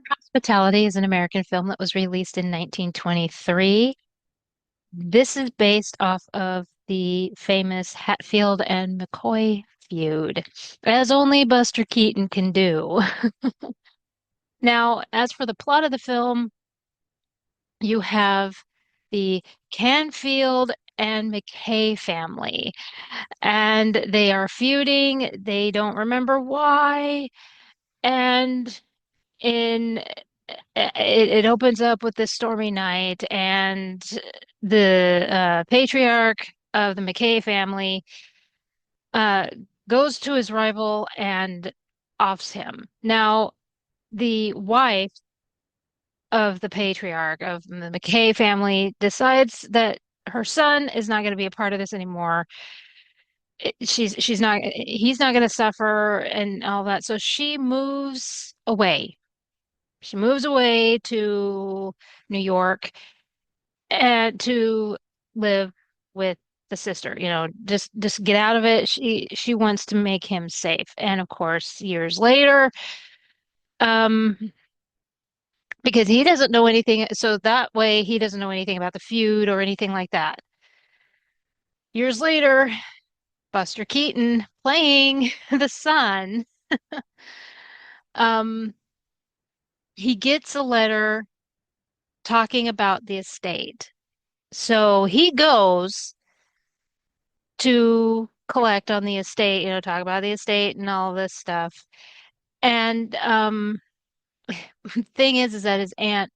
Hospitality is an American film that was released in 1923. This is based off of the famous Hatfield and McCoy feud, as only Buster Keaton can do. Now, as for the plot of the film, you have the Canfield and McKay family, and they are feuding. They don't remember why. And in it opens up with this stormy night, and the patriarch of the McKay family uh, goes to his rival and offs him. Now, the wife of the patriarch of the McKay family decides that her son is not going to be a part of this anymore. She's not he's not going to suffer and all that. So she moves away. She moves away to New York and to live with the sister, just get out of it. She wants to make him safe. And of course, years later, um, because he doesn't know anything, so that way he doesn't know anything about the feud or anything like that. Years later, Buster Keaton playing the son, um, he gets a letter talking about the estate. So he goes to collect on the estate, talk about the estate and all this stuff. And thing is that his aunt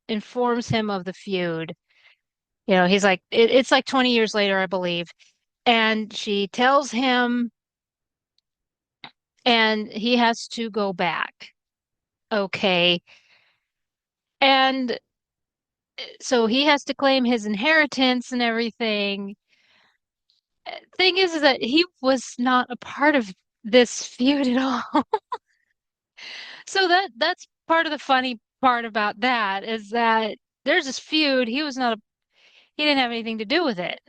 informs him of the feud. He's like, it's like 20 years later, I believe. And she tells him, and he has to go back. Okay. And so he has to claim his inheritance and everything. Thing is that he was not a part of this feud at all. So that's part of the funny part about that is that there's this feud. He didn't have anything to do with it.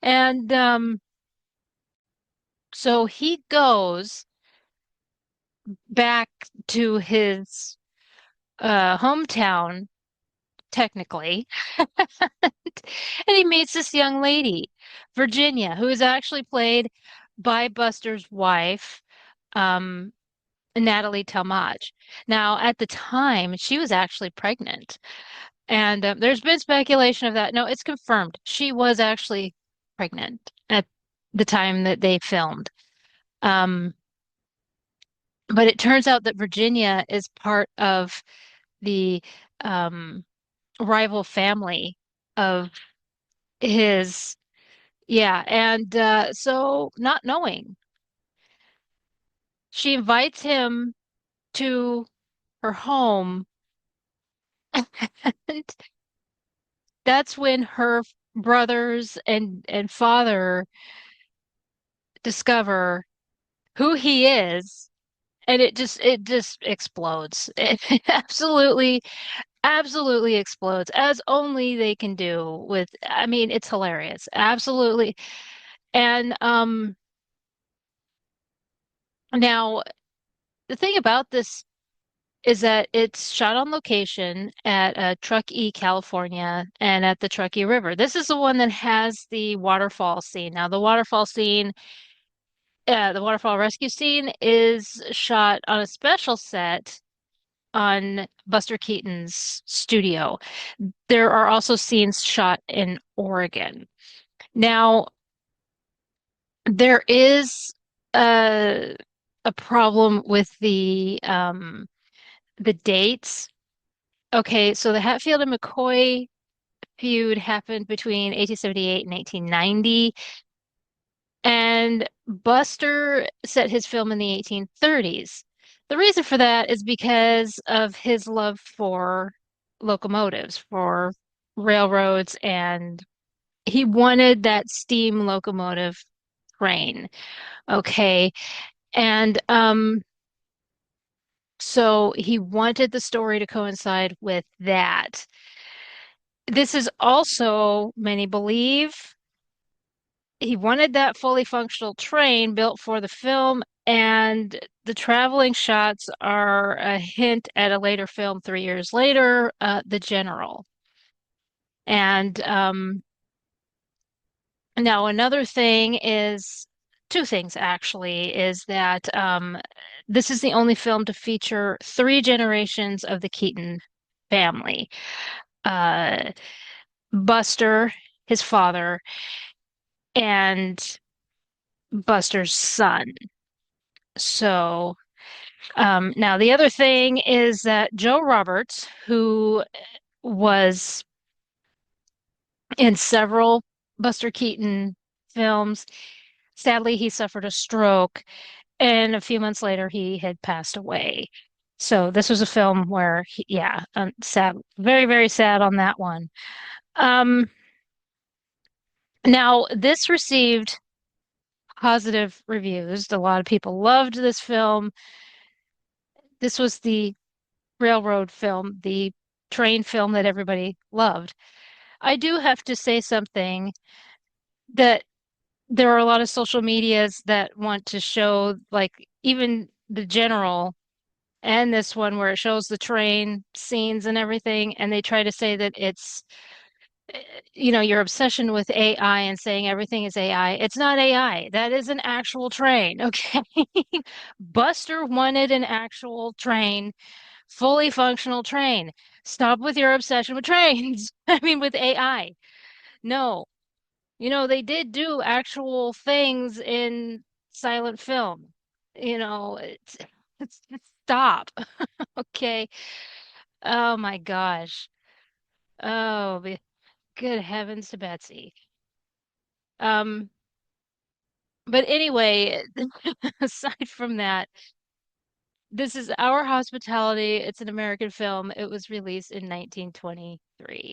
And so he goes back to his hometown, technically, and he meets this young lady, Virginia, who is actually played by Buster's wife, um, Natalie Talmadge. Now, at the time, she was actually pregnant. And there's been speculation of that. No, it's confirmed. She was actually pregnant at the time that they filmed. Um, but it turns out that Virginia is part of the um, rival family of his. Yeah. And so, not knowing, she invites him to her home. And that's when her brothers and father discover who he is, and it just explodes. It absolutely explodes, as only they can do with, I mean, it's hilarious. Absolutely. And now the thing about this is that it's shot on location at Truckee, California, and at the Truckee River. This is the one that has the waterfall scene. Now, the waterfall rescue scene is shot on a special set on Buster Keaton's studio. There are also scenes shot in Oregon. Now, there is a a problem with the dates. Okay, so the Hatfield and McCoy feud happened between 1878 and 1890, and Buster set his film in the 1830s. The reason for that is because of his love for locomotives, for railroads, and he wanted that steam locomotive train. Okay. And so he wanted the story to coincide with that. This is also, many believe, he wanted that fully functional train built for the film, and the traveling shots are a hint at a later film 3 years later, The General. And now another thing is two things actually is that this is the only film to feature three generations of the Keaton family. Uh, Buster, his father, and Buster's son. So now the other thing is that Joe Roberts, who was in several Buster Keaton films, sadly he suffered a stroke, and a few months later he had passed away. So this was a film where, yeah, sad, very, very sad on that one. Um, Now this received positive reviews. A lot of people loved this film. This was the railroad film, the train film that everybody loved. I do have to say something that there are a lot of social medias that want to show, like, even the general and this one where it shows the train scenes and everything, and they try to say that it's, your obsession with AI and saying everything is AI. It's not AI. That is an actual train, okay? Buster wanted an actual train, fully functional train. Stop with your obsession with trains. I mean, with AI. No, they did do actual things in silent film. It's stop. Okay. Oh my gosh. Oh, good heavens to Betsy. Um, but anyway, aside from that, this is Our Hospitality. It's an American film. It was released in 1923.